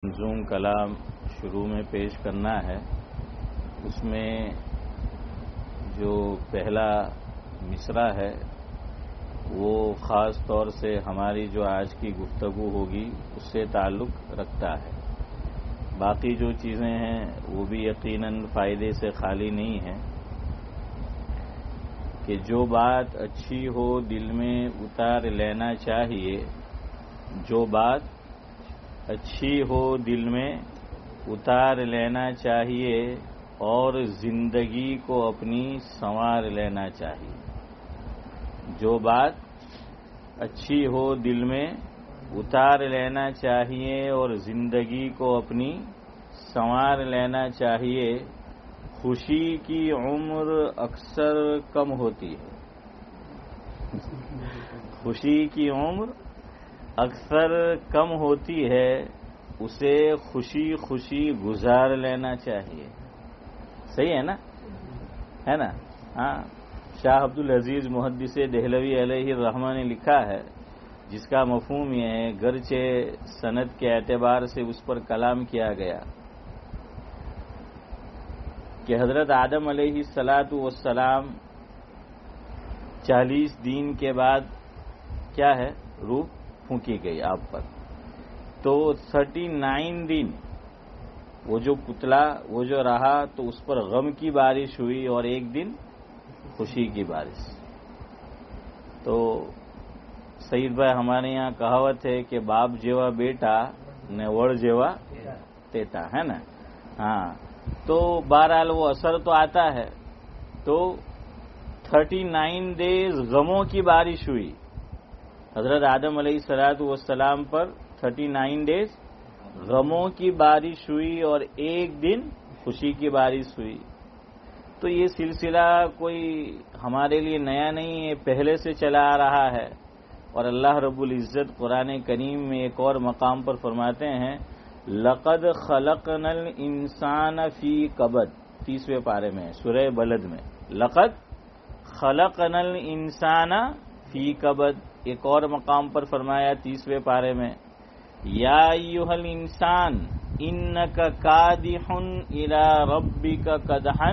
منظوم کلام شروع میں پیش کرنا ہے. اس میں جو پہلا مصرع ہے وہ خاص طور سے ہماری جو آج کی گفتگو ہوگی اس سے تعلق رکھتا ہے. باقی جو چیزیں ہیں وہ بھی یقیناً فائدے سے خالی نہیں ہیں کہ جو بات اچھی ہو دل میں اتار لینا چاہیے. جو بات اچھی ہو دل میں اتار لینا چاہیے اور زندگی کو اپنی سنوار لینا چاہیے. جو بات اچھی ہو دل میں اتار لینا چاہیے اور زندگی کو اپنی سنوار لینا چاہیے. خوشی کی عمر اکثر کم ہوتی ہے. خوشی کی عمر اکثر کم ہوتی ہے. اسے خوشی خوشی گزار لینا چاہیے. صحیح ہے نا؟ ہے نا؟ ہاں. شاہ عبدالعزیز محدث دہلوی علیہ الرحمہ نے لکھا ہے جس کا مفہوم یہ ہے گرچہ سند کے اعتبار سے اس پر کلام کیا گیا کہ حضرت آدم علیہ السلام 40 دن کے بعد کیا ہے روح پھونکی گئی آپ پر. تو 39 دن وہ جو پتلا وہ جو رہا تو اس پر غم کی بارش ہوئی اور ایک دن خوشی کی بارش. تو سعید بھائی ہمارے یہاں کہاوت ہے کہ باپ جیوا بیٹا نے وڑ جیوا تیتا ہے نا. ہاں. تو بہرحال وہ اثر تو آتا ہے. تو 39 ڈیز غموں کی بارش ہوئی. حضرت آدم علیہ السلام پر 39 ڈیز غموں کی بارش ہوئی اور ایک دن خوشی کی بارش ہوئی. تو یہ سلسلہ کوئی ہمارے لیے نیا نہیں ہے، پہلے سے چلا آ رہا ہے. اور اللہ رب العزت قرآن کریم میں ایک اور مقام پر فرماتے ہیں لقد خلقنا الانسان فی کبد. 30ویں پارے میں سورہ بلد میں لقد خلقنا الانسان فی کبد. ایک اور مقام پر فرمایا 30ویں پارے میں یا ایھا الانسان انک کادح الی ربک کدحا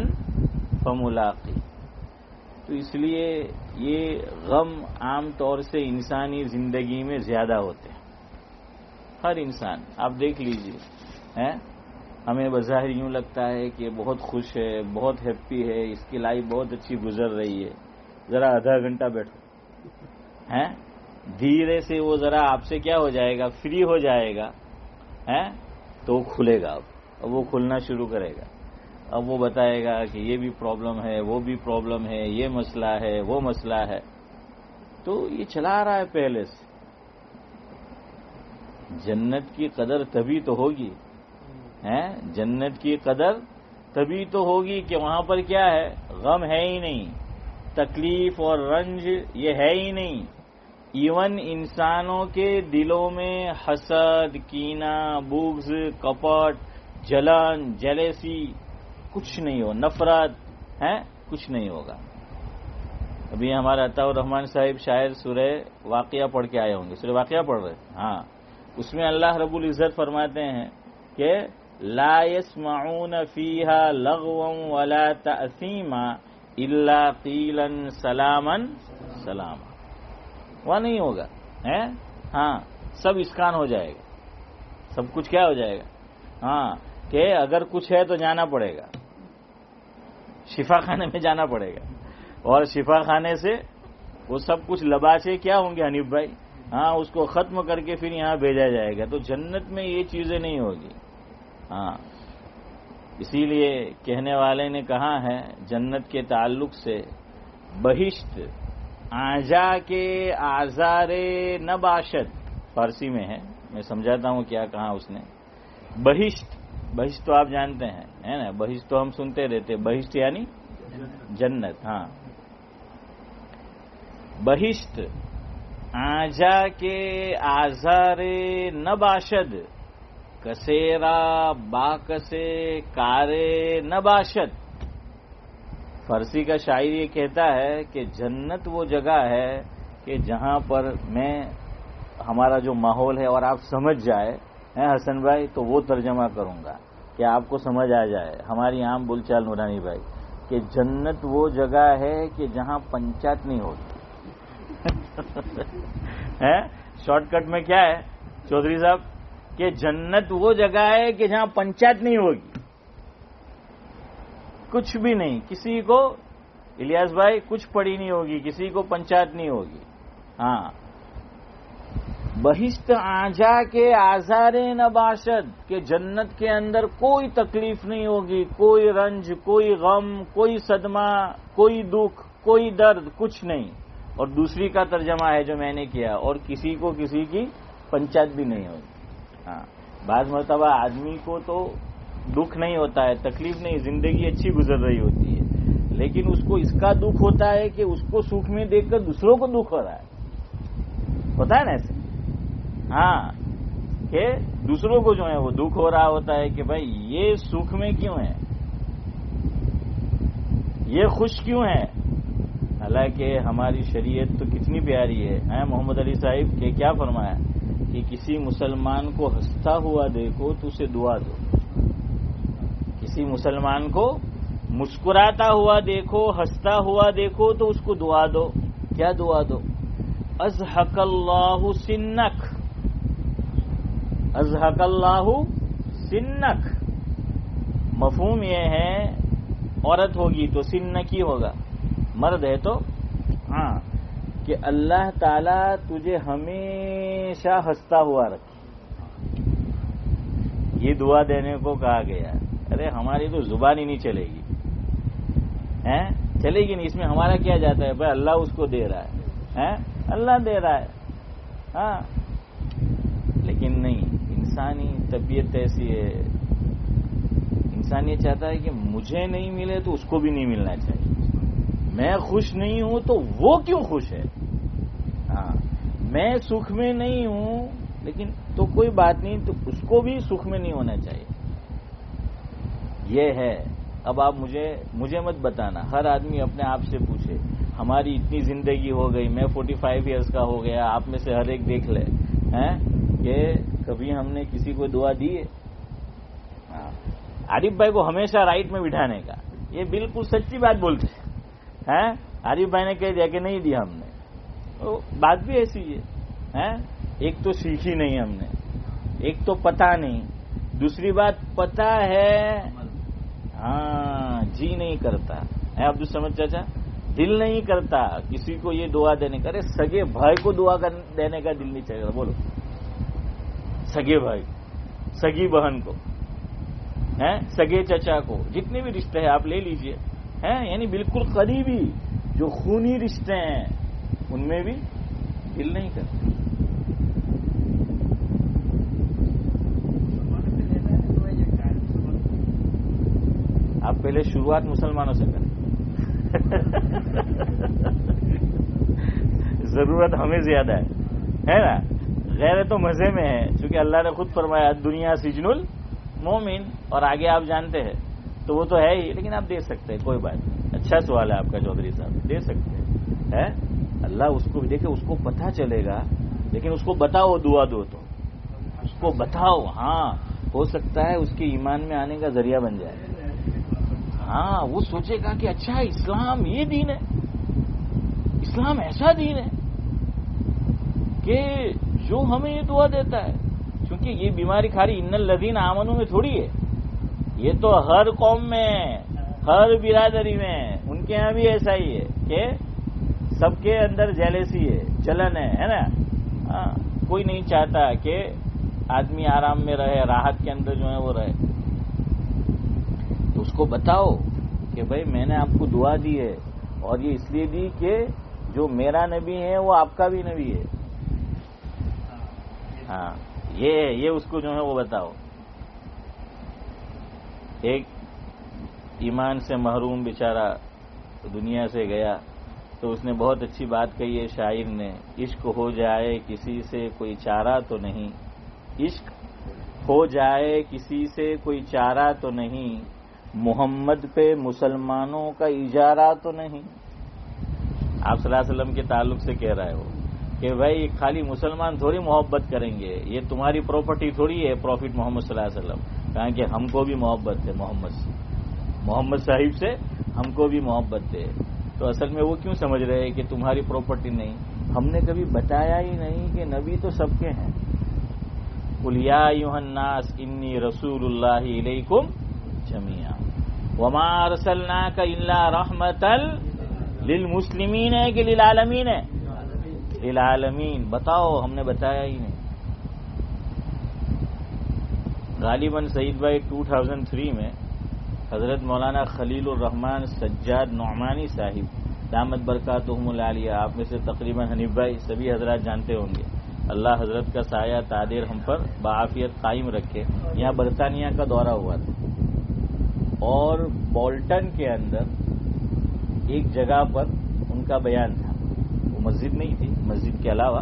فملاقی. تو اس لیے یہ غم عام طور سے انسانی زندگی میں زیادہ ہوتے ہیں. ہر انسان آپ دیکھ لیجئے ہمیں بظاہر یوں لگتا ہے کہ بہت خوش ہے، بہت ہیپی ہے، اس کی لائف بہت اچھی گزر رہی ہے. ذرا آدھا گھنٹہ بیٹھو دھیرے سے وہ ذرا آپ سے کیا ہو جائے گا، فری ہو جائے گا تو وہ کھلے گا. اب وہ کھلنا شروع کرے گا. اب وہ بتائے گا کہ یہ بھی پرابلم ہے، وہ بھی پرابلم ہے، یہ مسئلہ ہے، وہ مسئلہ ہے. تو یہ چلا آ رہا ہے پہلے سے. جنت کی قدر تبھی تو ہوگی، جنت کی قدر تبھی تو ہوگی کہ وہاں پر کیا ہے، غم ہے ہی نہیں، تکلیف اور رنج یہ ہے ہی نہیں. ایون انسانوں کے دلوں میں حسد، کینہ، بغض، کپٹ، جلن، جیلیسی کچھ نہیں ہو، نفرت کچھ نہیں ہوگا. ابھی ہمارا عطا الرحمن صاحب شاعر سورہ واقعہ پڑھ کے آئے ہوں گے. سورہ واقعہ پڑھ رہے ہاں. اس میں اللہ رب العزت فرماتے ہیں کہ لا يسمعون فيها لغوا ولا تأثیما الا قیلا سلاما سلاما. وہاں نہیں ہوگا. ہاں سب اسکان ہو جائے گا، سب کچھ کیا ہو جائے گا کہ اگر کچھ ہے تو جانا پڑے گا، شفا خانے میں جانا پڑے گا. اور شفا خانے سے وہ سب کچھ لباسے کیا ہوں گے حنیف بھائی، اس کو ختم کر کے پھر یہاں بھیجا جائے گا. تو جنت میں یہ چیزیں نہیں ہوگی. اسی لیے کہنے والے نے کہا ہے جنت کے تعلق سے بہشت آجا کے آزار نباشد. فارسی میں ہے، میں سمجھاتا ہوں کیا کہا اس نے. بہشت تو آپ جانتے ہیں ہے نا، بہشت تو ہم سنتے رہتے. بہشت یعنی جنت. بہشت آجا کے آزار نباشد کسیرا باکسے کارے نباشد. فارسی کا شاعر یہ کہتا ہے کہ جنت وہ جگہ ہے کہ جہاں پر میں ہمارا جو ماحول ہے اور آپ سمجھ جائے ہیں حسن بھائی، تو وہ ترجمہ کروں گا کہ آپ کو سمجھ آ جائے ہماری عام بول چال نورانی بھائی، کہ جنت وہ جگہ ہے کہ جہاں پنچایت نہیں ہوتی. شارٹ کٹ میں کیا ہے چودھری صاحب، کہ جنت وہ جگہ ہے کہ جہاں پنچایت نہیں ہوگی، کچھ بھی نہیں. کسی کو الیاس بھائی کچھ پڑی نہیں ہوگی، کسی کو پنچایت نہیں ہوگی. ہاں، بہشت آجا کے آزار نباشد، کہ جنت کے اندر کوئی تکلیف نہیں ہوگی، کوئی رنج، کوئی غم، کوئی صدمہ، کوئی دکھ، کوئی درد، کچھ نہیں. اور دوسری کا ترجمہ ہے جو میں نے کیا، اور کسی کو کسی کی پنچایت بھی نہیں ہوگی. ہاں، بعض مرتبہ آدمی کو تو دکھ نہیں ہوتا ہے، تکلیف نہیں، زندگی اچھی گزر رہی ہوتی ہے، لیکن اس کو اس کا دکھ ہوتا ہے کہ اس کو سکھ میں دیکھ کر دوسروں کو دکھ ہو رہا ہے. ہوتا ہے نا ایسے؟ ہاں، کہ دوسروں کو جو ہے وہ دکھ ہو رہا ہوتا ہے کہ بھائی یہ سکھ میں کیوں ہے، یہ خوش کیوں ہے. حالانکہ ہماری شریعت تو کتنی پیاری ہے. محمد علی صاحب کہ کیا فرمایا کہ کسی مسلمان کو ہنستا ہوا دیکھو تو اسے دعا دو. کسی مسلمان کو مسکراتا ہوا دیکھو، ہنستا ہوا دیکھو تو اس کو دعا دو. کیا دعا دو؟ ازحق اللہ سنک، ازحق اللہ سنک. مفہوم یہ ہے عورت ہوگی تو سنکی ہوگا، مرد ہے تو ہاں، کہ اللہ تعالی تجھے ہمیشہ ہنستا ہوا رکھے. یہ دعا دینے کو کہا گیا. ارے ہماری تو زبان ہی نہیں چلے گی، چلے گی نہیں. اس میں ہمارا کیا جاتا ہے؟ بھائی اللہ اس کو دے رہا ہے، اللہ دے رہا ہے. ہاں، لیکن نہیں، انسانی طبیعت ایسی ہے، انسان یہ چاہتا ہے کہ مجھے نہیں ملے تو اس کو بھی نہیں ملنا چاہیے. میں خوش نہیں ہوں تو وہ کیوں خوش ہے. ہاں، میں سکھ میں نہیں ہوں لیکن تو کوئی بات نہیں، تو اس کو بھی سکھ میں نہیں ہونا چاہیے. یہ ہے. اب آپ مجھے مت بتانا، ہر آدمی اپنے آپ سے پوچھے. ہماری اتنی زندگی ہو گئی، میں 45 ایئرس کا ہو گیا، آپ میں سے ہر ایک دیکھ لے کہ کبھی ہم نے کسی کو دعا دی ہے؟ عارف بھائی کو ہمیشہ رائٹ میں بٹھانے کا، یہ بالکل سچی بات بولتے ہیں. عارف بھائی نے کہہ دیا کہ نہیں دیا ہم نے، تو بات بھی ایسی ہے. ایک تو سیکھی نہیں ہم نے، ایک تو پتا نہیں، دوسری بات پتا ہے ہاں جی نہیں کرتا ہے. عبدالصمد چاچا، دل نہیں کرتا کسی کو یہ دعا دینے کا. ارے سگے بھائی کو دعا دینے کا دل نہیں چاہیے. بولو، سگے بھائی، سگی بہن کو، سگے چچا کو، جتنے بھی رشتے ہیں آپ لے لیجئے، یعنی بالکل قریبی جو خونی رشتے ہیں ان میں بھی دل نہیں کرتا. آپ پہلے شروعات مسلمانوں سے کریں. ضرورت ہمیں زیادہ ہے نا. غیر تو مزے میں ہے، چونکہ اللہ نے خود فرمایا دنیا سجن المومن، اور آگے آپ جانتے ہیں تو وہ تو ہے ہی. لیکن آپ دے سکتے ہیں، کوئی بات نہیں. اچھا سوال ہے آپ کا چودھری صاحب، دے سکتے ہیں. اللہ اس کو بھی دیکھے، اس کو پتہ چلے گا، لیکن اس کو بتاؤ دعا دو تو اس کو بتاؤ. ہاں، ہو سکتا ہے اس کے ایمان میں آنے کا ذریعہ بن جائے. ہاں، وہ سوچے گا کہ اچھا اسلام یہ دین ہے، اسلام ایسا دین ہے کہ جو ہمیں یہ دعا دیتا ہے. کیونکہ یہ بیماری کھاری ان الذین آمنوا میں تھوڑی ہے، یہ تو ہر قوم میں، ہر برادری میں، ان کے ہاں بھی ایسا ہی ہے کہ سب کے اندر جیلیسی ہے، جلن ہے نا. ہاں، کوئی نہیں چاہتا کہ آدمی آرام میں رہے، راحت کے اندر جو ہے وہ رہے. تو اس کو بتاؤ کہ بھائی میں نے آپ کو دعا دی ہے، اور یہ اس لیے دی کہ جو میرا نبی ہے وہ آپ کا بھی نبی ہے. ہاں، یہ اس کو جو ہے وہ بتاؤ. ایک ایمان سے محروم بیچارہ دنیا سے گیا تو اس نے بہت اچھی بات کہی ہے شاعر نے، عشق ہو جائے کسی سے کوئی چارہ تو نہیں، عشق ہو جائے کسی سے کوئی چارہ تو نہیں، محمد پہ مسلمانوں کا اجارہ تو نہیں. آپ صلی اللہ علیہ وسلم کے تعلق سے کہہ رہا ہے وہ کہ بھائی خالی مسلمان تھوڑی محبت کریں گے، یہ تمہاری پراپرٹی تھوڑی ہے پروفٹ محمد صلی اللہ علیہ وسلم، کہا کہ ہم کو بھی محبت ہے محمد سے، محمد صاحب سے ہم کو بھی محبت ہے۔ تو اصل میں وہ کیوں سمجھ رہے ہیں کہ تمہاری پراپرٹی نہیں؟ ہم نے کبھی بتایا ہی نہیں کہ نبی تو سب کے ہیں۔ قل یا ایھا الناس انی رسول اللہ الیکم جمیعا وما ارسلناک الا رحمتا للمسلمین ہے کہ للعالمین ہے؟ للعالمین۔ بتاؤ، ہم نے بتایا ہی نہیں۔ غالباً سعید بھائی 2003 میں حضرت مولانا خلیل الرحمان سجاد نعمانی صاحب دامت برکاتہم العالیہ، آپ میں سے تقریباً حنیف بھائی سبھی حضرات جانتے ہوں گے، اللہ حضرت کا سایہ تعدیر ہم پر بعافیت قائم رکھے، یہاں برطانیہ کا دورہ ہوا تھا اور بولٹن کے اندر ایک جگہ پر ان کا بیان تھا، وہ مسجد نہیں تھی، مسجد کے علاوہ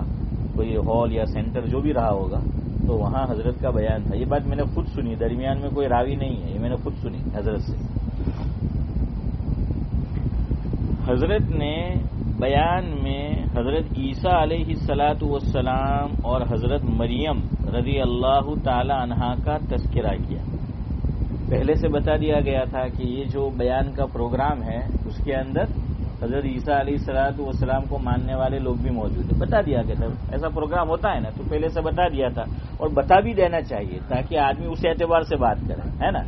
کوئی ہال یا سینٹر جو بھی رہا ہوگا، تو وہاں حضرت کا بیان تھا۔ یہ بات میں نے خود سنی، درمیان میں کوئی راوی نہیں ہے، یہ میں نے خود سنی حضرت سے۔ حضرت نے بیان میں حضرت عیسیٰ علیہ الصلاۃ والسلام اور حضرت مریم رضی اللہ تعالی عنہا کا تذکرہ کیا۔ پہلے سے بتا دیا گیا تھا کہ یہ جو بیان کا پروگرام ہے اس کے اندر حضرت عیسیٰ علیہ الصلاۃ والسلام کو ماننے والے لوگ بھی موجود ہیں، بتا دیا گیا تھا۔ ایسا پروگرام ہوتا ہے نا، تو پہلے سے بتا دیا تھا، اور بتا بھی دینا چاہیے تاکہ آدمی اس اعتبار سے بات کرے، ہے نا،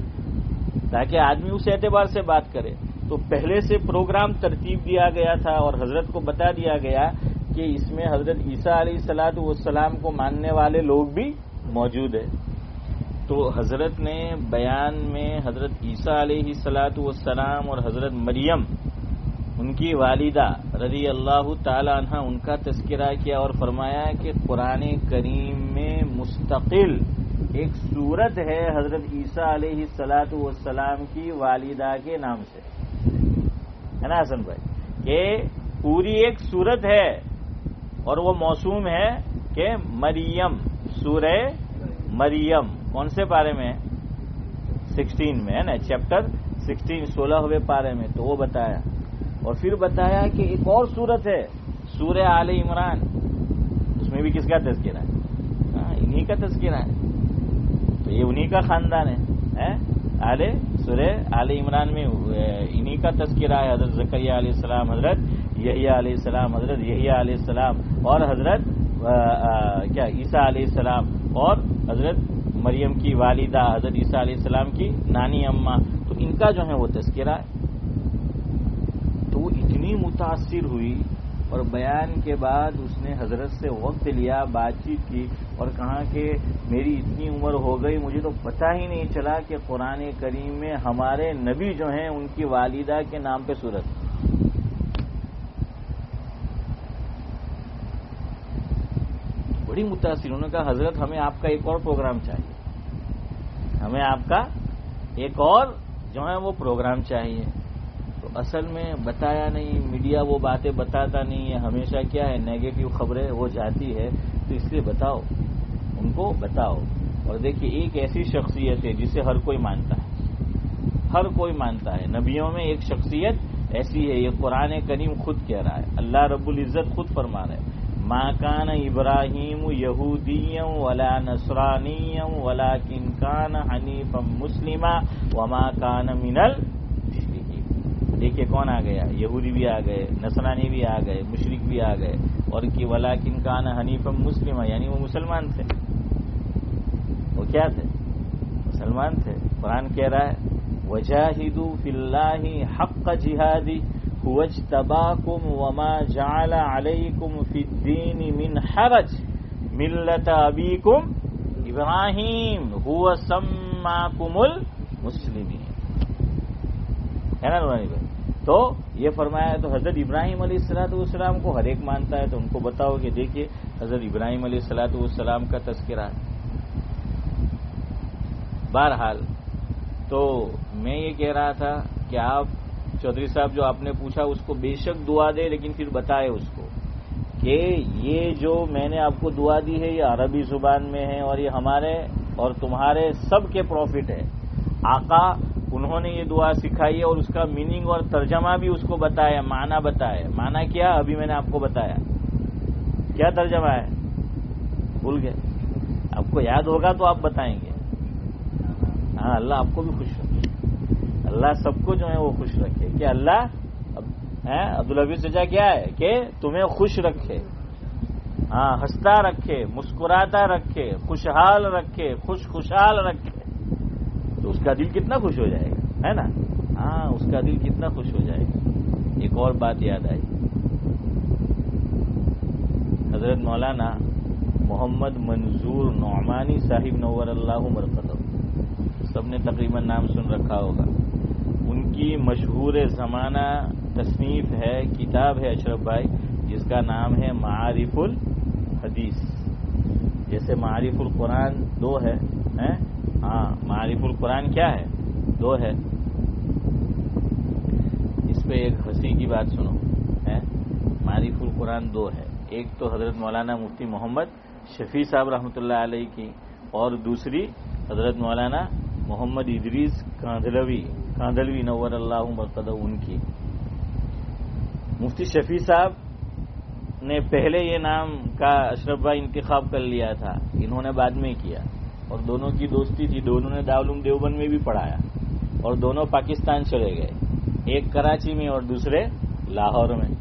تاکہ آدمی اس اعتبار سے بات کرے۔ تو پہلے سے پروگرام ترتیب دیا گیا تھا اور حضرت کو بتا دیا گیا کہ اس میں حضرت عیسیٰ علیہ الصلاۃ والسلام کو ماننے والے لوگ بھی موجود ہیں۔ تو حضرت نے بیان میں حضرت عیسیٰ علیہ الصلاۃ والسلام اور حضرت مریم ان کی والدہ رضی اللہ تعالی عنہ ان کا تذکرہ کیا اور فرمایا کہ قرآن کریم میں مستقل ایک سورت ہے حضرت عیسیٰ علیہ الصلاۃ والسلام کی والدہ کے نام سے، ہے نا حسن بھائی، کہ پوری ایک سورت ہے اور وہ موسوم ہے کہ مریم، سورہ مریم کون سے پارے میں ہے؟ 16 میں ہے نا، چیپٹر 16 16ویں پارے میں، تو وہ بتایا۔ اور پھر بتایا کہ ایک اور سورت ہے سورہ آل عمران، اس میں بھی کس کا تذکرہ ہے؟ انہی کا تذکرہ ہے، تو یہ انہی کا خاندان ہے۔ سورہ آل عمران میں انہی کا تذکرہ ہے، حضرت زکریا علیہ السلام، حضرت یحییٰ علیہ السلام، حضرت یحییٰ علیہ السلام اور حضرت عیسیٰ علیہ السلام اور حضرت مریم کی والدہ حضرت عیسیٰ علیہ السلام کی نانی اماں، تو ان کا جو ہے وہ تذکرہ ہے۔ تو وہ اتنی متاثر ہوئی اور بیان کے بعد اس نے حضرت سے وقت لیا، بات چیت کی اور کہا کہ میری اتنی عمر ہو گئی، مجھے تو پتہ ہی نہیں چلا کہ قرآن کریم میں ہمارے نبی جو ہیں ان کی والدہ کے نام پہ سورت۔ بڑی متاثر، انہوں نے کہا حضرت ہمیں آپ کا ایک اور پروگرام چاہیے، ہمیں آپ کا ایک اور جو ہے وہ پروگرام چاہیے۔ تو اصل میں بتایا نہیں، میڈیا وہ باتیں بتاتا نہیں ہے، ہمیشہ کیا ہے نیگیٹو خبریں وہ جاتی ہے، تو اس لیے بتاؤ، ان کو بتاؤ۔ اور دیکھیے ایک ایسی شخصیت ہے جسے ہر کوئی مانتا ہے، ہر کوئی مانتا ہے، نبیوں میں ایک شخصیت ایسی ہے، یہ قرآن کریم خود کہہ رہا ہے، اللہ رب العزت خود فرما رہا ہے، ما کان ابراہیم یہودیا ولا نصرانیا ولکن کان حنیفا مسلما وما کان من المشرکین۔ دیکھیے کون آ گیا، یہودی بھی آ گئے، نصرانی بھی آ گئے، مشرک بھی آ گئے، اور کہ ولکن کان حنیفا مسلما، یعنی وہ مسلمان تھے۔ وہ کیا تھے؟ مسلمان تھے۔ قرآن کہہ رہا ہے وجاہدوا فی اللہ حق جہادہ هو اجتباکم وما جعل علیکم فی الدین من حرج ملت ابیکم ابراہیم هو سماکم المسلمین، ہے نا نورانی بھائی؟ تو یہ فرمایا تو حضرت ابراہیم علیہ السلام کو ہر ایک مانتا ہے، تو ان کو بتاؤ کہ دیکھیے حضرت ابراہیم علیہ السلام کا تذکرہ ہے۔ بہرحال تو میں یہ کہہ رہا تھا کہ آپ چودھری صاحب جو آپ نے پوچھا اس کو بے شک دعا دے، لیکن پھر بتائے اس کو کہ یہ جو میں نے آپ کو دعا دی ہے یہ عربی زبان میں ہے اور یہ ہمارے اور تمہارے سب کے پروفٹ ہے، آقا انہوں نے یہ دعا سکھائی ہے اور اس کا میننگ اور ترجمہ بھی اس کو بتایا، معنی بتایا۔ معنی کیا ابھی میں نے آپ کو بتایا کیا ترجمہ ہے؟ بھول گئے؟ آپ کو یاد ہوگا تو آپ بتائیں گے. ہاں، اللہ آپ کو بھی خوش رکھے، اللہ سب کو جو ہے وہ خوش رکھے. کہ اللہ عبدالحفیظ چچا کیا ہے کہ تمہیں خوش رکھے، ہاں، ہنستا رکھے، مسکراتا رکھے، خوشحال رکھے، خوشحال رکھے. تو اس کا دل کتنا خوش ہو جائے گا، ہے نا؟ ہاں، اس کا دل کتنا خوش ہو جائے گا. ایک اور بات یاد آئی، حضرت مولانا محمد منظور نعمانی صاحب نور اللہ مرقدہ، سب نے تقریباً نام سن رکھا ہوگا. ان کی مشہور زمانہ تصنیف ہے، کتاب ہے اشرف بھائی، جس کا نام ہے معارف الحدیث. جیسے معارف القرآن 2 ہے، ہاں، معارف القرآن کیا ہے؟ 2 ہے. اس پہ ایک ہنسی کی بات سنو، معارف القرآن 2 ہے. ایک تو حضرت مولانا مفتی محمد شفیع صاحب رحمۃ اللہ علیہ کی، اور دوسری حضرت مولانا محمد ادریس کاندھلوی نور اللہ مرقدہ ان کی. مفتی شفیع صاحب نے پہلے یہ نام کا اشرف بھائی انتخاب کر لیا تھا، انہوں نے بعد میں کیا. اور دونوں کی دوستی تھی، دونوں نے دارالعلوم دیوبند میں بھی پڑھایا، اور دونوں پاکستان چلے گئے، ایک کراچی میں اور دوسرے لاہور میں.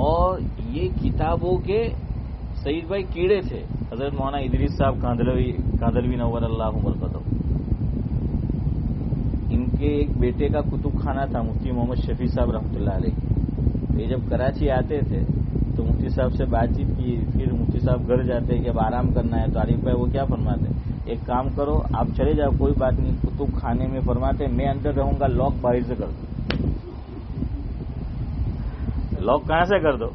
اور یہ کتابوں کے سعید بھائی کیڑے تھے، حضرت مولانا ادریس صاحب کاندھلوی نور اللہ مرقدہ. ان کے ایک بیٹے کا کتب خانہ تھا مفتی محمد شفیع صاحب رحمۃ اللہ علیہ. یہ جب کراچی آتے تھے تو مفتی صاحب سے بات چیت کی، پھر مفتی صاحب گھر جاتے کہ اب آرام کرنا ہے. تو عارف بھائی وہ کیا فرماتے، ایک کام کرو آپ چلے جاؤ، کوئی بات نہیں. کتب خانے میں فرماتے میں اندر رہوں گا، لاک باہر سے کر دو. لاک کہاں سے کر دو؟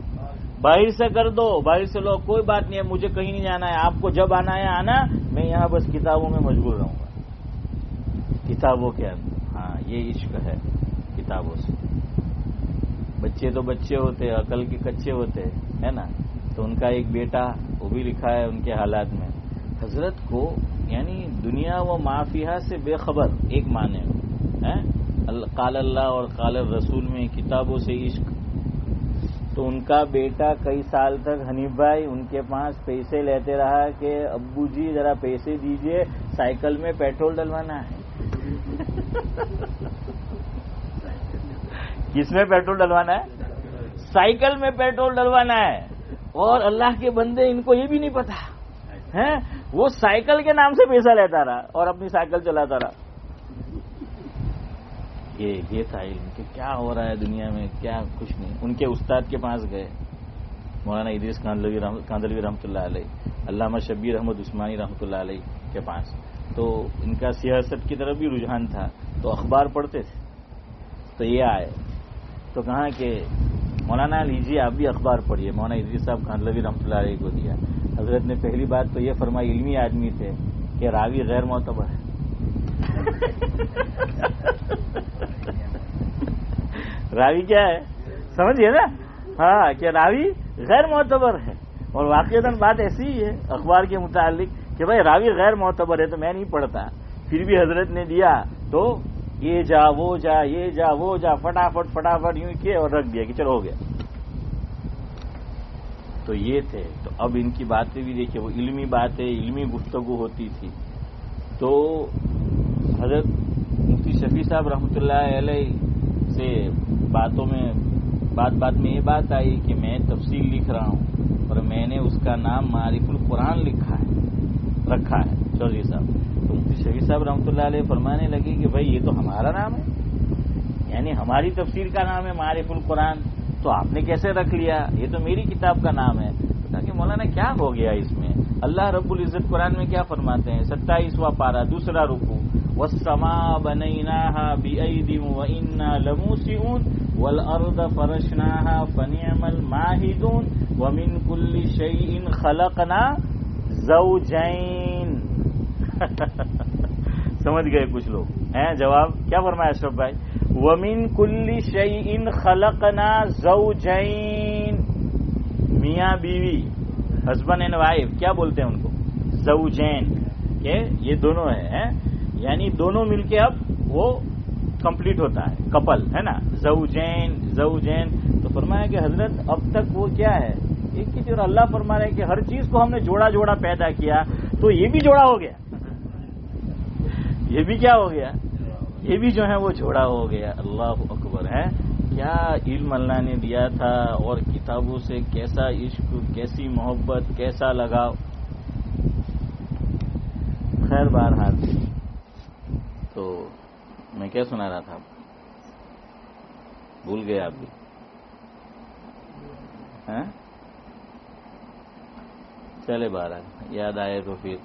باہر سے کر دو، باہر سے لوگ، کوئی بات نہیں ہے، مجھے کہیں نہیں جانا ہے، آپ کو جب آنا ہے آنا، میں یہاں بس کتابوں میں مشغول رہوں گا، کتابوں کے اندر. ہاں، یہ عشق ہے کتابوں سے. بچے تو بچے ہوتے، عقل کے کچے ہوتے، ہے نا؟ تو ان کا ایک بیٹا، وہ بھی لکھا ہے ان کے حالات میں، حضرت کو یعنی دنیا و معافیہ سے بے خبر، ایک معنی قال اللہ اور قال الرسول میں کتابوں سے عشق. تو ان کا بیٹا کئی سال تک حنیف بھائی ان کے پاس پیسے لیتے رہا کہ ابو جی ذرا پیسے دیجئے، سائیکل میں پیٹرول ڈلوانا ہے. کس میں پیٹرول ڈلوانا ہے؟ سائیکل میں پیٹرول ڈلوانا ہے. اور اللہ کے بندے، ان کو یہ بھی نہیں پتا ہے، وہ سائیکل کے نام سے پیسہ لیتا رہا اور اپنی سائیکل چلاتا رہا. یہ تھا علم کہ کیا ہو رہا ہے دنیا میں، کیا کچھ نہیں. ان کے استاد کے پاس گئے، مولانا ادریس کاندھلوی رحمۃ اللہ علیہ، علامہ شبیر احمد عثمانی رحمۃ اللہ علیہ کے پاس. تو ان کا سیاست کی طرف بھی رجحان تھا، تو اخبار پڑھتے تھے. تو یہ آئے تو کہا کہ مولانا لیجیے آپ بھی اخبار پڑھیے. مولانا ادریس صاحب کاندھلوی رحمۃ اللہ علیہ کو دیا. حضرت نے پہلی بات تو یہ فرمائی، علمی آدمی تھے، کہ راوی غیر معتبر ہے. راوی کیا ہے سمجھیے نا؟ ہاں، کہ راوی غیر معتبر ہے. اور واقعتاً بات ایسی ہی ہے اخبار کے متعلق کہ بھائی راوی غیر معتبر ہے تو میں نہیں پڑھتا. پھر بھی حضرت نے دیا تو یہ جا وہ جا، یہ جا وہ جا، فٹافٹ یوں کیے اور رکھ دیا کہ چلو ہو گیا. تو یہ تھے. تو اب ان کی باتیں بھی دیکھیے، وہ علمی باتیں، علمی گفتگو ہوتی تھی. تو حضرت مفتی شفیع صاحب رحمۃ اللہ علیہ سے باتوں میں بات میں یہ بات آئی کہ میں تفصیل لکھ رہا ہوں اور میں نے اس کا نام معارف القرآن رکھا ہے چودھری صاحب. تو مفتی شفیع صاحب رحمۃ اللہ علیہ فرمانے لگے کہ بھائی یہ تو ہمارا نام ہے، یعنی ہماری تفسیر کا نام ہے معارف القرآن، تو آپ نے کیسے رکھ لیا؟ یہ تو میری کتاب کا نام ہے. کہ مولانا کیا ہو گیا اس میں؟ اللہ رب العزت قرآن میں کیا فرماتے ہیں؟ 27واں پارہ، دوسرا رکوع، والسماء بنيناها بأيد وإنا لموسعون والأرض فرشناها فنعم الماهدون ومن كل شيء خلقنا زوجين. سمجھ گئے کچھ لوگ ہیں؟ جواب کیا فرمایا اشرف بھائی؟ ومن كل شيء خلقنا زوجين. میاں بیوی، ہسبینڈ اینڈ وائف، کیا بولتے ہیں ان کو؟ زوجین. کہ یہ دونوں ہیں، یعنی دونوں مل کے اب وہ کمپلیٹ ہوتا ہے، کپل ہے نا، زوجین. تو فرمایا کہ حضرت اب تک وہ کیا ہے ایک کی چیز. اور اللہ فرما رہے ہیں کہ ہر چیز کو ہم نے جوڑا جوڑا پیدا کیا تو یہ بھی جوڑا ہو گیا, یہ بھی کیا ہو گیا, یہ بھی جو ہے وہ جوڑا ہو گیا. اللہ اکبر ہے. کیا علم اللہ نے دیا تھا, اور کتابوں سے کیسا عشق, کیسی محبت, کیسا لگاؤ. خیر بہرحال تو میں کیا سنا رہا تھا, بھول گئے آپ بھی. چلے بہرحال یاد آئے تو پھر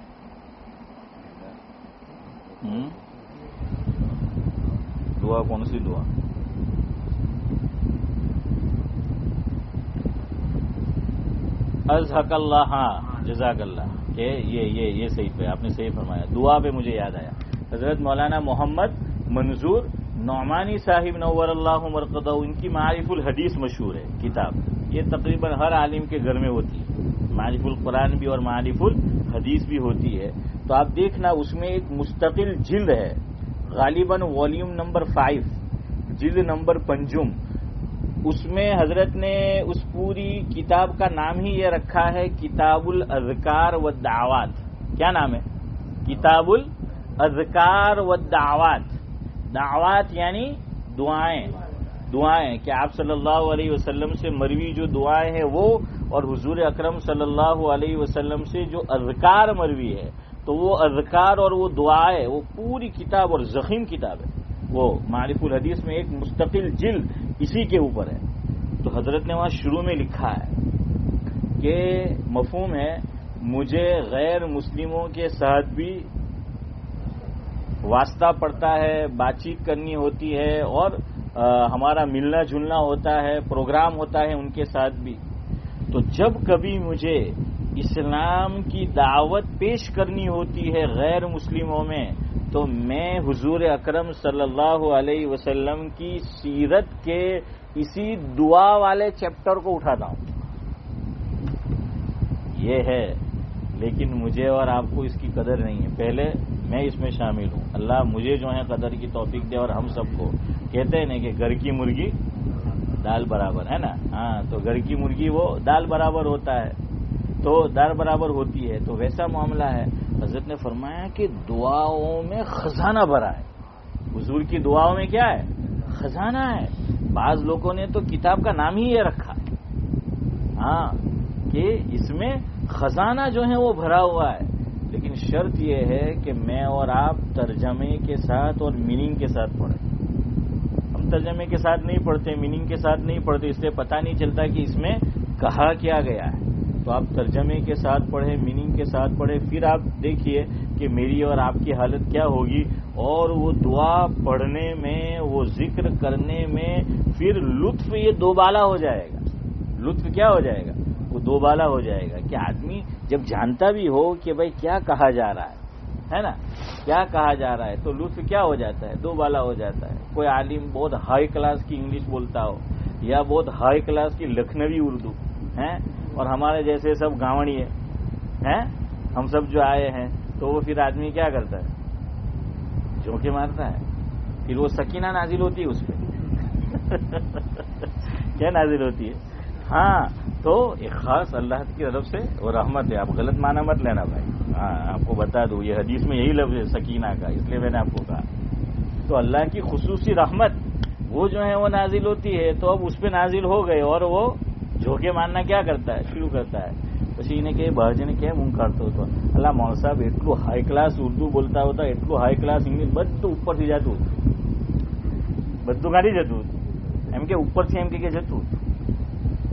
دعا, کون سی دعا؟ ازحق اللہ. ہاں جزاک اللہ, کہ یہ صحیح پہ آپ نے صحیح فرمایا. دعا پہ مجھے یاد آیا, حضرت مولانا محمد منظور نعمانی صاحب نور اللہ مرقدہ, ان کی معارف الحدیث مشہور ہے کتاب. یہ تقریباً ہر عالم کے گھر میں ہوتی ہے. معارف القرآن بھی اور معارف الحدیث بھی ہوتی ہے. تو آپ دیکھنا اس میں ایک مستقل جلد ہے, غالباً والیوم نمبر 5, جلد نمبر 5. اس میں حضرت نے اس پوری کتاب کا نام ہی یہ رکھا ہے کتاب الاذکار والدعوات. کیا نام ہے؟ کتاب الاذکار والدعوات. دعوات یعنی دعائیں, دعائیں کہ آپ صلی اللہ علیہ وسلم سے مروی جو دعائیں ہیں وہ, اور حضور اکرم صلی اللہ علیہ وسلم سے جو اذکار مروی ہے, تو وہ اذکار اور وہ دعائیں, وہ پوری کتاب اور ضخیم کتاب ہے. وہ معارف الحدیث میں ایک مستقل جلد اسی کے اوپر ہے. تو حضرت نے وہاں شروع میں لکھا ہے کہ مفہوم ہے, مجھے غیر مسلموں کے ساتھ بھی واسطہ پڑتا ہے, بات چیت کرنی ہوتی ہے, اور ہمارا ملنا جلنا ہوتا ہے, پروگرام ہوتا ہے ان کے ساتھ بھی. تو جب کبھی مجھے اسلام کی دعوت پیش کرنی ہوتی ہے غیر مسلموں میں, تو میں حضور اکرم صلی اللہ علیہ وسلم کی سیرت کے اسی دعا والے چیپٹر کو اٹھاتا ہوں. یہ ہے, لیکن مجھے اور آپ کو اس کی قدر نہیں ہے. پہلے میں اس میں شامل ہوں. اللہ مجھے جو ہے قدر کی توفیق دے, اور ہم سب کو. کہتے ہیں نا کہ گھر کی مرغی دال برابر ہے نا. ہاں, تو گھر کی مرغی وہ دال برابر ہوتا ہے, تو دال برابر ہوتی ہے. تو ویسا معاملہ ہے. حضرت نے فرمایا کہ دعاؤں میں خزانہ بھرا ہے. حضور کی دعاؤں میں کیا ہے؟ خزانہ ہے. بعض لوگوں نے تو کتاب کا نام ہی یہ رکھا, ہاں, کہ اس میں خزانہ جو ہے وہ بھرا ہوا ہے. لیکن شرط یہ ہے کہ میں اور آپ ترجمے کے ساتھ اور میننگ کے ساتھ پڑھیں. ہم ترجمے کے ساتھ نہیں پڑھتے, میننگ کے ساتھ نہیں پڑھتے, اس لیے پتہ نہیں چلتا کہ اس میں کہا کیا گیا ہے. تو آپ ترجمے کے ساتھ پڑھیں, میننگ کے ساتھ پڑھیں, پھر آپ دیکھیے کہ میری اور آپ کی حالت کیا ہوگی. اور وہ دعا پڑھنے میں, وہ ذکر کرنے میں پھر لطف یہ دوبالا ہو جائے گا. لطف کیا ہو جائے گا؟ وہ دوبالا ہو جائے گا. کہ آدمی جب جانتا بھی ہو کہ بھائی کیا کہا جا رہا ہے نا, کیا کہا جا رہا ہے, تو لطف کیا ہو جاتا ہے؟ دوبالا ہو جاتا ہے. کوئی عالم بہت ہائی کلاس کی انگلش بولتا ہو, یا بہت ہائی کلاس کی لکھنوی اردو ہے, اور ہمارے جیسے سب گاونی ہے, ہم سب جو آئے ہیں, تو وہ پھر آدمی کیا کرتا ہے؟ جھونکے مارتا ہے. پھر وہ سکینہ نازل ہوتی ہے اس پہ. کیا نازل ہوتی ہے؟ ہاں, تو ایک خاص اللہ کی طرف سے وہ رحمت ہے. آپ غلط معنی مت لینا بھائی. ہاں, آپ کو بتا دوں یہ حدیث میں یہی لفظ ہے سکینہ کا, اس لیے میں نے آپ کو کہا. تو اللہ کی خصوصی رحمت وہ جو ہے وہ نازل ہوتی ہے. تو اب اس پہ نازل ہو گئے, اور وہ جھوکے مارنا کیا کرتا ہے؟ شروع کرتا ہے. પછી એને કહે બહારજને કેમ હું કાઢતો હતો? અલ્લા મોલ સાહેબ એટલું હાઈ ક્લાસ ઉર્દુ બોલતા હતા, એટલું હાઈ ક્લાસ ઇંગ્લિશ, બધું ઉપરથી જતું હતું. બધું કાઢી જતું હતું. એમ કે ઉપરથી એમ કે જતું.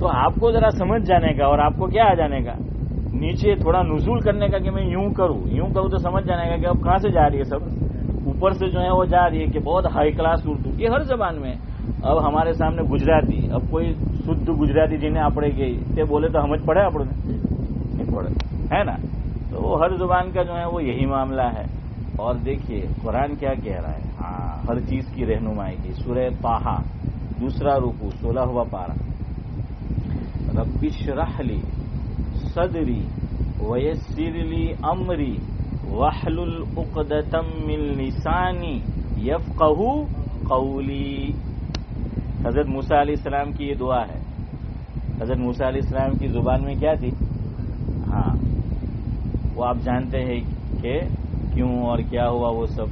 تو آپ کو ذرا سمجھ جانے کا اور آپ کو کیا آ جانے کا، نیچے تھوڑا نزول کرنے کا کہ میں یوں کروں تو سمجھ جانے کا کہ اب کہاں سے جا رہی ہے سب، اوپر سے جو ہے وہ جا رہی ہے کہ بہت ہائی کلاس اردو، یہ ہر زبان میں. اب ہمارے سامنے گجراتی، اب کوئی شدھ گجراتی جنہیں آپڑے گئی تے بولے تو سمجھ پڑے آپ نہیں پڑے، ہے نا. تو ہر زبان کا جو ہے وہ یہی معاملہ ہے. اور دیکھیے قرآن کیا کہہ رہا ہے، ہاں ہر چیز کی رہنمائی کی. سورہ طٰہٰ دوسرا رکوع 16واں پارہ، رب اشرح لی صدری ویسر لی امری واحلل عقدۃ من لسانی یفقہوا قولی. حضرت موسیٰ علیہ السلام کی یہ دعا ہے. حضرت موسیٰ علیہ السلام کی زبان میں کیا تھی؟ ہاں وہ آپ جانتے ہیں کہ کیوں اور کیا ہوا وہ سب.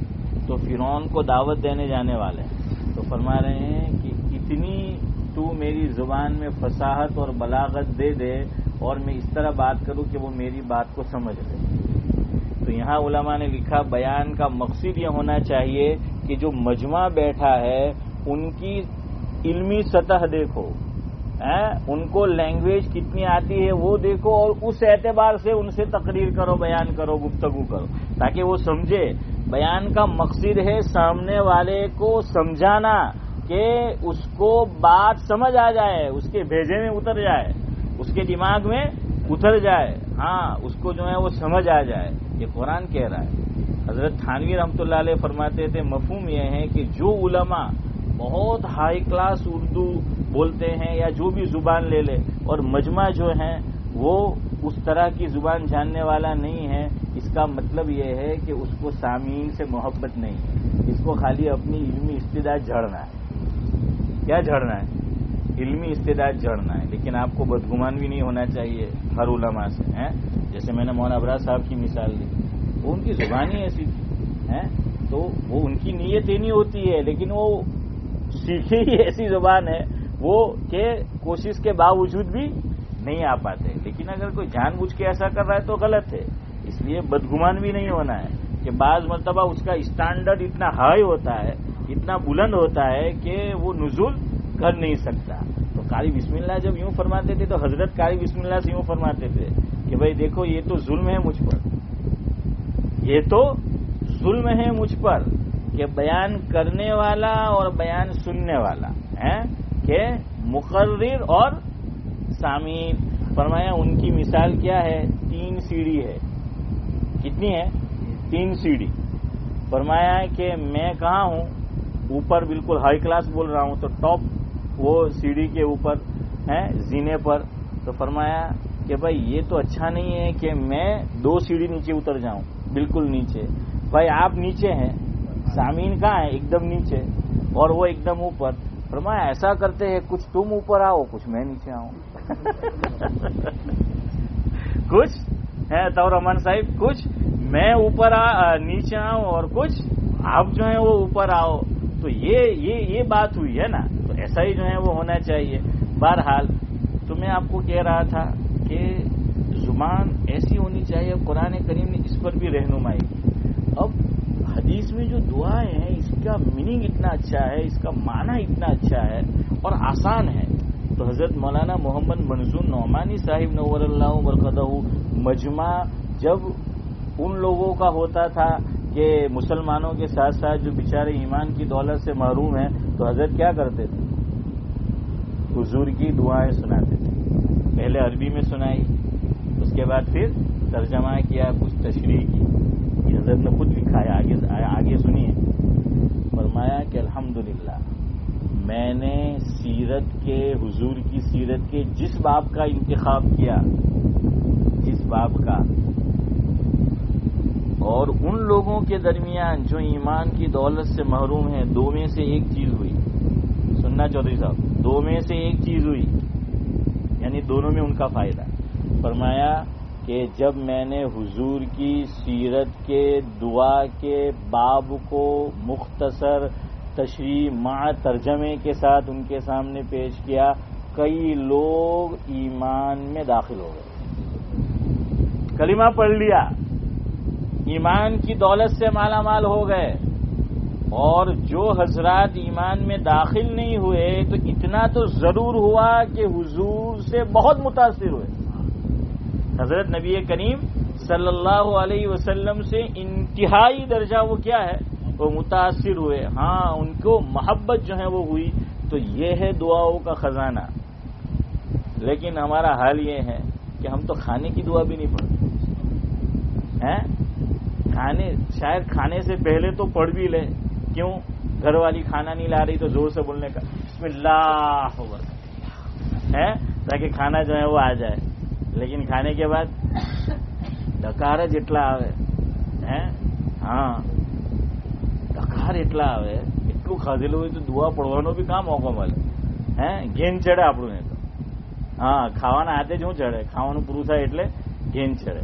تو فرعون کو دعوت دینے جانے والے ہیں تو فرما رہے ہیں کہ اتنی تو میری زبان میں فصاحت اور بلاغت دے دے اور میں اس طرح بات کروں کہ وہ میری بات کو سمجھ لے. تو یہاں علماء نے لکھا بیان کا مقصد یہ ہونا چاہیے کہ جو مجمع بیٹھا ہے ان کی علمی سطح دیکھو، ان کو لینگویج کتنی آتی ہے وہ دیکھو، اور اس اعتبار سے ان سے تقریر کرو، بیان کرو، گفتگو کرو، تاکہ وہ سمجھے. بیان کا مقصد ہے سامنے والے کو سمجھانا، کہ اس کو بات سمجھ آ جائے، اس کے بھیجے میں اتر جائے، اس کے دماغ میں اتر جائے، ہاں اس کو جو ہے وہ سمجھ آ جائے. یہ قرآن کہہ رہا ہے. حضرت تھانوی رحمۃ اللہ علیہ فرماتے تھے مفہوم یہ ہے کہ جو علماء بہت ہائی کلاس اردو بولتے ہیں یا جو بھی زبان لے لے، اور مجمع جو ہیں وہ اس طرح کی زبان جاننے والا نہیں ہے، اس کا مطلب یہ ہے کہ اس کو سامعین سے محبت نہیں ہے، اس کو خالی اپنی علمی استعداد جھڑنا ہے. کیا جھڑنا ہے؟ علمی استعداد جھڑنا ہے. لیکن آپ کو بدگمان بھی نہیں ہونا چاہیے ہر علماء سے. جیسے میں نے مولانا ابراز صاحب کی مثال دی، وہ ان کی زبان ہی ایسی تھی، تو وہ ان کی نیت ہی نہیں ہوتی ہے، لیکن وہ سیکھی ہی ایسی زبان ہے وہ کہ کوشش کے باوجود بھی نہیں آ پاتے. لیکن اگر کوئی جان بوجھ کے ایسا کر رہا ہے تو غلط ہے. اس لیے بدگمان بھی نہیں ہونا ہے کہ بعض مرتبہ اس کا اسٹینڈرڈ اتنا ہائی ہوتا ہے، اتنا بلند ہوتا ہے کہ وہ نزول کر نہیں سکتا. تو قاری بسم اللہ جب یوں فرماتے تھے تو حضرت قاری بسم اللہ سے یوں فرماتے تھے کہ بھائی دیکھو یہ تو ظلم ہے مجھ پر، یہ تو ظلم ہے مجھ پر کہ بیان کرنے والا اور بیان سننے والا ہے کہ مقرر اور سامعین. فرمایا ان کی مثال کیا ہے؟ 3 سیڑھی ہے. کتنی ہے؟ 3 سیڑھی. فرمایا کہ میں کہاں ہوں؟ اوپر بالکل ہائی کلاس بول رہا ہوں تو ٹاپ وہ سیڑھی کے اوپر ہے زینے پر. تو فرمایا کہ بھائی یہ تو اچھا نہیں ہے کہ میں 2 سیڑھی نیچے اتر جاؤں، بالکل نیچے. بھائی آپ نیچے ہیں، سامعین کہاں ہے؟ ایک دم نیچے اور وہ ایک دم اوپر. فرمایا ایسا کرتے ہیں کچھ تم اوپر آؤ کچھ میں نیچے آؤں. کچھ ہے طور رحمان صاحب، کچھ میں اوپر نیچے آؤں اور کچھ آپ جو ہیں وہ اوپر آؤ. تو یہ بات ہوئی ہے نا. تو ایسا ہی جو ہے وہ ہونا چاہیے. بہرحال تو میں آپ کو کہہ رہا تھا کہ زبان ایسی ہونی چاہیے. قرآن کریم نے اس پر بھی رہنمائی کی. اب حدیث میں جو دعائیں ہیں اس کا میننگ اتنا اچھا ہے، اس کا معنی اتنا اچھا ہے اور آسان ہے. تو حضرت مولانا محمد منظور نعمانی صاحب نور اللہ برکتہ مجمع جب ان لوگوں کا ہوتا تھا کہ مسلمانوں کے ساتھ ساتھ جو بیچارے ایمان کی دولت سے محروم ہیں، تو حضرت کیا کرتے تھے؟ حضور کی دعائیں سناتے تھے. پہلے عربی میں سنائی، اس کے بعد پھر ترجمہ کیا، کچھ تشریح کی. یہ حضرت نے خود لکھا ہے، آگے سنیے. فرمایا کہ الحمدللہ میں نے سیرت کے حضور کی سیرت کے جس باب کا انتخاب کیا، جس باب کا، اور ان لوگوں کے درمیان جو ایمان کی دولت سے محروم ہیں، 2 میں سے ایک چیز ہوئی. سننا چودھری صاحب، 2 میں سے ایک چیز ہوئی، یعنی دونوں میں ان کا فائدہ. فرمایا کہ جب میں نے حضور کی سیرت کے دعا کے باب کو مختصر تشریح مع ترجمے کے ساتھ ان کے سامنے پیش کیا، کئی لوگ ایمان میں داخل ہو گئے، کلمہ پڑھ لیا، ایمان کی دولت سے مالا مال ہو گئے. اور جو حضرات ایمان میں داخل نہیں ہوئے تو اتنا تو ضرور ہوا کہ حضور سے بہت متاثر ہوئے. حضرت نبی کریم صلی اللہ علیہ وسلم سے انتہائی درجہ وہ کیا ہے، وہ متاثر ہوئے. ہاں ان کو محبت جو ہے وہ ہوئی. تو یہ ہے دعاؤں کا خزانہ. لیکن ہمارا حال یہ ہے کہ ہم تو کھانے کی دعا بھی نہیں پڑھتے ہیں. شاید کھانے سے پہلے تو پڑھ بھی لے. کیوں؟ گھر والی کھانا نہیں لا رہی تو زور سے بولنے کا بسم اللہ ہے تاکہ کھانا جو ہے وہ آ جائے. لیکن کھانے کے بعد ڈکار جتلا آوے ہاں ڈکار એટલા આવે એટલું ખાધેલું હોય તો દુઆ પડવાનો બી કામ મોકો મળે ઘેન ચડે આપણું ને તો. હા ખાવાના હાથે જ હું ચડે, ખાવાનું પૂરું થાય એટલે ઘેન ચડે.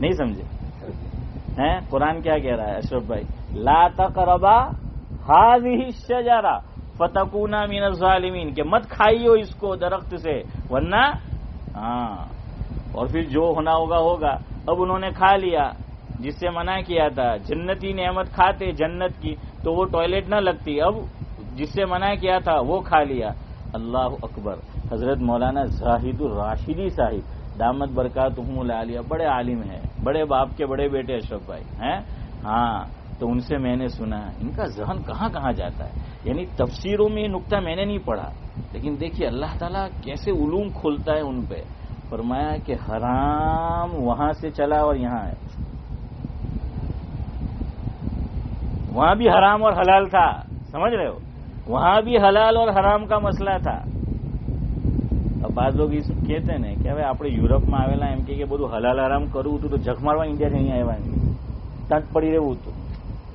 نہیں سمجھے ہیں؟ قرآن کیا کہہ رہا ہے اشرف بھائی؟ لا تقربا هذه الشجرہ فتکونا من الظالمین، کہ مت کھائیو اس کو درخت سے ورنہ ہاں، اور پھر جو ہونا ہوگا ہوگا۔ اب انہوں نے کھا لیا جس سے منع کیا تھا، جنتی نعمت کھاتے جنت کی تو وہ ٹوائلٹ نہ لگتی، اب جس سے منع کیا تھا وہ کھا لیا۔ اللہ اکبر۔ حضرت مولانا زاہد الراشدی صاحب دامت برکاتہم العالیہ بڑے عالم ہیں، بڑے باپ کے بڑے بیٹے اشرف بھائی ہیں ہاں، تو ان سے میں نے سنا ان کا ذہن کہاں کہاں جاتا ہے، یعنی تفسیروں میں یہ نقطہ میں نے نہیں پڑھا، لیکن دیکھیے اللہ تعالیٰ کیسے علوم کھولتا ہے ان پہ۔ فرمایا کہ حرام وہاں سے چلا اور یہاں ہے، وہاں بھی حرام اور حلال تھا، سمجھ رہے ہو؟ وہاں بھی حلال اور حرام کا مسئلہ تھا۔ اب بعض لوگ کہتے ہیں کہ بھائی آپ یورپ میں آવેલા એમ કે બધું હલાલ હરામ કરવું હતું તો જખ મારવા ઇન્ડિયા નહીં આવ્યા, ત્યાં પડી રહેવું હતું,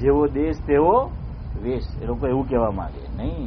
જેવો દેશ તેવો વેશ, એ લોકો એવું કહેવા માંગે નહીં।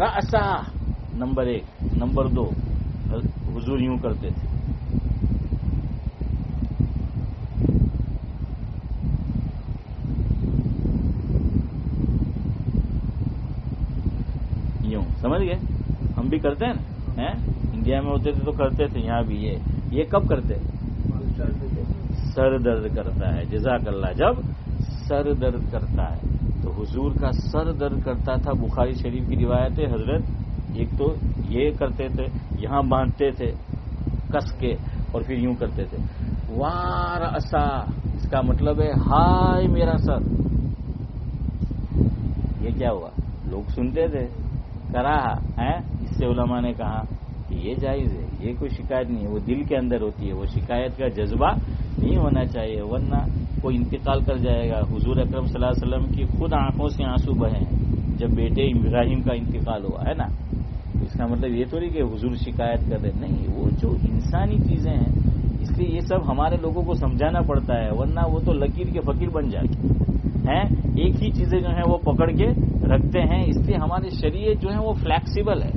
رأسا نمبر 1، نمبر 2 حضور یوں کرتے تھے، یوں، سمجھ گئے؟ ہم بھی کرتے ہیں نا، انڈیا میں ہوتے تھے تو کرتے تھے، یہاں بھی یہ کب کرتے؟ سر درد کرتا ہے، جزاک اللہ، جب سر درد کرتا ہے تو حضور کا سر درد کرتا تھا، بخاری شریف کی روایت ہے، حضرت ایک تو یہ کرتے تھے، یہاں باندھتے تھے کس کے، اور پھر یوں کرتے تھے وار اسا، اس کا مطلب ہے ہائے میرا سر۔ یہ کیا ہوا؟ لوگ سنتے تھے، کراہا ہے، اس سے علماء نے کہا کہ یہ جائز ہے، یہ کوئی شکایت نہیں ہے، وہ دل کے اندر ہوتی ہے، وہ شکایت کا جذبہ نہیں ہونا چاہیے، ورنہ کوئی انتقال کر جائے گا۔ حضور اکرم صلی اللہ علیہ وسلم کی خود آنکھوں سے آنسو بہے ہیں جب بیٹے ابراہیم کا انتقال ہوا ہے نا، اس کا مطلب یہ تھوڑی کہ حضور شکایت کر رہے، نہیں، وہ جو انسانی چیزیں ہیں، اس لیے یہ سب ہمارے لوگوں کو سمجھانا پڑتا ہے، ورنہ وہ تو لکیر کے فقیر بن جاتے ہیں، ایک ہی چیزیں جو ہیں وہ پکڑ کے رکھتے ہیں۔ اس لیے ہماری شریعت جو ہے وہ فلیکسیبل ہے،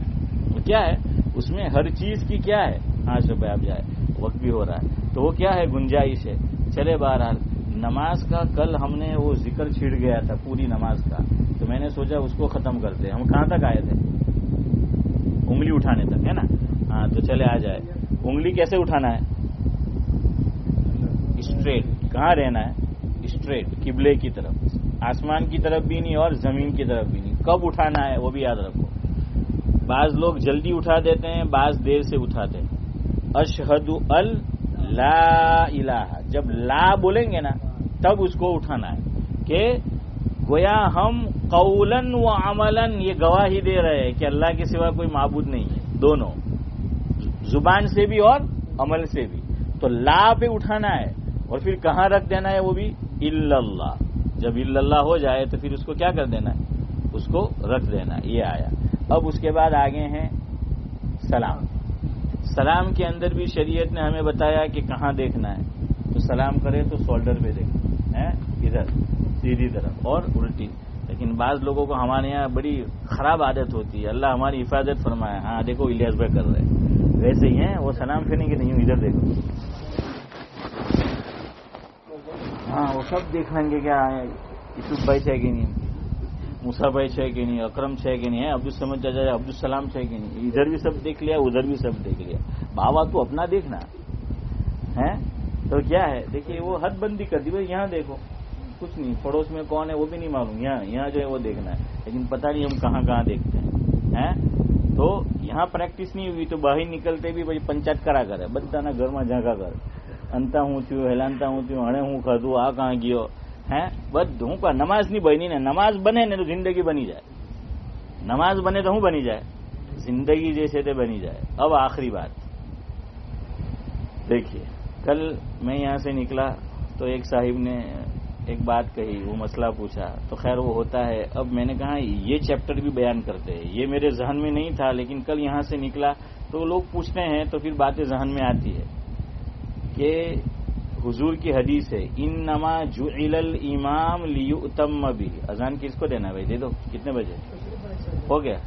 کیا ہے اس میں ہر چیز کی کیا ہے، ہاں شب آپ جائے، وقت بھی ہو رہا ہے، تو وہ کیا ہے، گنجائش ہے۔ چلے بہرحال نماز کا کل ہم نے وہ ذکر چھڑ گیا تھا پوری نماز کا، تو میں نے سوچا اس کو ختم کرتے۔ ہم کہاں تک آئے تھے؟ انگلی اٹھانے تک، ہے نا؟ ہاں تو چلے آ جائے۔ انگلی کیسے اٹھانا ہے؟ اسٹریٹ، کہاں رہنا ہے؟ اسٹریٹ، قبلے کی طرف، آسمان کی طرف بھی نہیں اور زمین کی طرف بھی نہیں۔ کب اٹھانا ہے وہ بھی یاد رکھو، بعض لوگ جلدی اٹھا دیتے ہیں، بعض دیر سے اٹھاتے ہیں۔ اشہد لا الہ، جب لا بولیں گے نا تب اس کو اٹھانا ہے، کہ گویا ہم قولاً و عملاً یہ گواہی دے رہے ہیں کہ اللہ کے سوا کوئی معبود نہیں ہے، دونوں، زبان سے بھی اور عمل سے بھی۔ تو لا پہ اٹھانا ہے، اور پھر کہاں رکھ دینا ہے وہ بھی؟ الا اللہ، جب الا اللہ ہو جائے تو پھر اس کو کیا کر دینا ہے؟ اس کو رکھ دینا، یہ آیا۔ اب اس کے بعد آگے ہیں سلام۔ سلام کے اندر بھی شریعت نے ہمیں بتایا کہ کہاں دیکھنا ہے، تو سلام کرے تو شولڈر پہ دیکھنا ہے، ادھر سیدھی طرف اور الٹی۔ لیکن بعض لوگوں کو ہمارے یہاں بڑی خراب عادت ہوتی ہے، اللہ ہماری حفاظت فرمائے۔ ہاں دیکھو الیاس بھائی کر رہے ہیں ویسے ہی ہیں، وہ سلام پھیریں گے نہیں، ادھر دیکھو، ہاں وہ سب دیکھ لیں گے کیا یوسف بھائی ہے کہ نہیں، موسیٰ بھائی ہے کہ نہیں، اکرم ہے کہ نہیں، عبدالسمد چاچا عبدالسلام ہے کہ نہیں، ادھر بھی سب دیکھ لیا، ادھر بھی سب دیکھ لیا۔ بابا تو اپنا دیکھنا ہے تو کیا ہے، دیکھیے وہ حد بندی کر دی، بھائی یہاں دیکھو، کچھ نہیں، پڑوس میں کون ہے وہ بھی نہیں معلوم، یہاں جو ہے وہ دیکھنا ہے، لیکن پتہ نہیں ہم کہاں کہاں دیکھتے ہیں۔ تو یہاں پریکٹس نہیں ہوئی تو باہر نکلتے بھی بھائی پنچایت کرا کرے، بچہ گھر میں جھانکا کر، انتا ہوں تھયું ہلانتا ہوں تھયું ہڑے ہوں کھدوں آ کہاں گયો ہے، بد ہوں کا نماز نہیں بنی نے، نماز بنے نے تو زندگی بنی جائے، نماز بنے تو ہوں بنی جائے، زندگی جیسے تے بنی جائے۔ اب آخری بات دیکھیے، کل میں یہاں سے نکلا تو ایک صاحب نے ایک بات کہی، وہ مسئلہ پوچھا، تو خیر وہ ہوتا ہے۔ اب میں نے کہا یہ چیپٹر بھی بیان کرتے ہیں، یہ میرے ذہن میں نہیں تھا، لیکن کل یہاں سے نکلا تو لوگ پوچھتے ہیں تو پھر باتیں ذہن میں آتی ہے کہ حضور کی حدیث ہے انما جعل الامام لیؤتم بہ۔ اذان کس کو دینا ہے بھائی؟ دے دو، کتنے بجے ہو گیا؟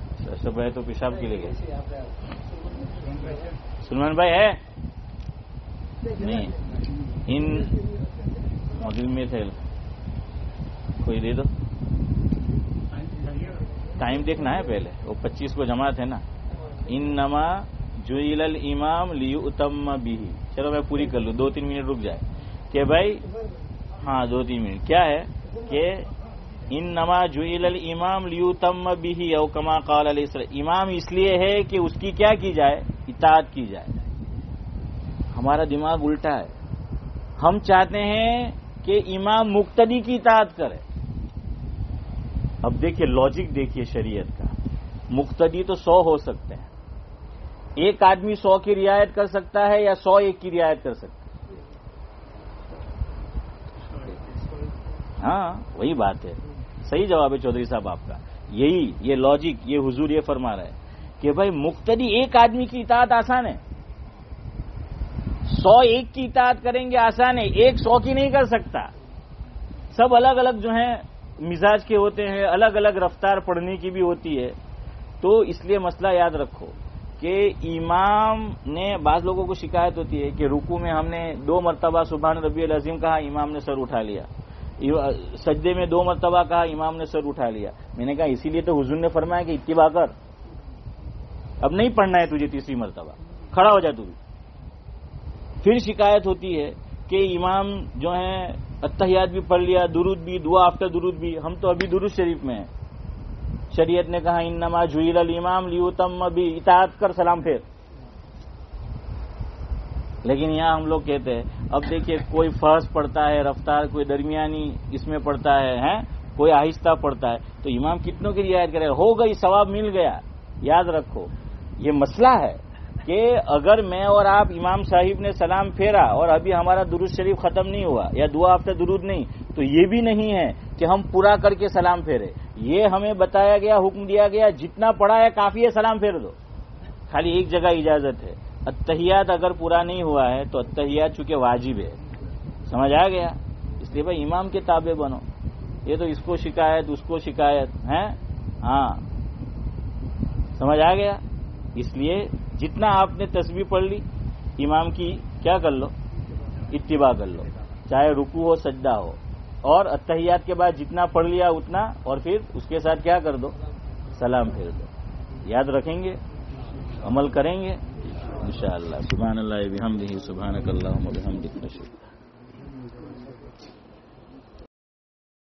سب ہے تو پیشاب کے لیے گئے، سلمان بھائی ہے نہیں، ان مغرب میں تھے، کوئی دے دو، ٹائم دیکھنا ہے پہلے، وہ 25 کو جماعت ہے نا۔ انما جعل الامام لیؤتم بہ، چلو میں پوری کر لوں، 2-3 منٹ رک جائے کہ بھائی، ہاں 2-3 منٹ، کیا ہے کہ انما جعل الامام لیؤتم بہ او کما قال علیہ السلام، امام اس لیے ہے کہ اس کی کیا کی جائے؟ اطاعت کی جائے۔ ہمارا دماغ الٹا ہے، ہم چاہتے ہیں کہ امام مقتدی کی اطاعت کرے۔ اب دیکھیے لاجک، دیکھیے شریعت کا، مقتدی تو 100 ہو سکتے ہیں، ایک آدمی 100 کی رعایت کر سکتا ہے یا 100 ایک کی رعایت کر سکتا ہے؟ ہاں وہی بات ہے، صحیح جواب ہے چودھری صاحب آپ کا، یہی یہ لاجک، یہ حضور یہ فرما رہا ہے کہ بھائی مقتدی ایک آدمی کی اطاعت آسان ہے، 100 ایک کی اطاعت کریں گے آسان ہے، ایک 100 کی نہیں کر سکتا۔ سب الگ الگ جو ہیں مزاج کے ہوتے ہیں، الگ الگ رفتار پڑھنے کی بھی ہوتی ہے، تو اس لیے مسئلہ یاد رکھو کہ امام نے، بعض لوگوں کو شکایت ہوتی ہے کہ رکوع میں ہم نے 2 مرتبہ سبحان ربی العظیم کہا، امام نے سر اٹھا لیا، سجدے میں 2 مرتبہ کہا، امام نے سر اٹھا لیا. میں نے کہا اسی لیے تو حضور نے فرمایا کہ اتباع کر، اب نہیں پڑھنا ہے تجھے تیسری مرتبہ، کھڑا ہو جا تو بھی. پھر شکایت ہوتی ہے کہ امام جو ہیں اتحیات بھی پڑھ لیا، درود بھی، دعا آفٹر درود بھی. ہم تو ابھی درود شریف میں ہیں. شریعت نے کہا انما جعل الامام لیتم بہ، اطاعت کر، سلام پھیر. لیکن یہاں ہم لوگ کہتے ہیں اب دیکھیے کوئی فرض پڑھتا ہے رفتار، کوئی درمیانی اس میں پڑھتا ہے، کوئی آہستہ پڑھتا ہے، تو امام کتنوں کی رعایت کرے؟ ہو گئی، ثواب مل گیا. یاد رکھو یہ مسئلہ ہے کہ اگر میں اور آپ، امام صاحب نے سلام پھیرا اور ابھی ہمارا درود شریف ختم نہیں ہوا یا دعا آفٹر درود نہیں، تو یہ بھی نہیں ہے کہ ہم پورا کر کے سلام پھیرے. یہ ہمیں بتایا گیا، حکم دیا گیا جتنا پڑھا ہے کافی ہے، سلام پھیر دو. خالی ایک جگہ اجازت ہے، اتحیات اگر پورا نہیں ہوا ہے تو اتحیات چونکہ واجب ہے. سمجھ آ گیا؟ اس لیے بھائی امام کے تابع بنو. یہ تو اس کو شکایت، اس کو شکایت ہے. ہاں سمجھ آ گیا؟ اس لیے جتنا آپ نے تسبیح پڑھ لی امام کی کیا کر لو؟ اتباع کر لو، چاہے رکوع ہو سجدہ ہو. اور اتحیات کے بعد جتنا پڑھ لیا اتنا، اور پھر اس کے ساتھ کیا کر دو؟ سلام پھیر دو. یاد رکھیں گے، عمل کریں گے انشاءاللہ. سبحان اللہ وبحمدہ، سبحانک اللہم وبحمدک.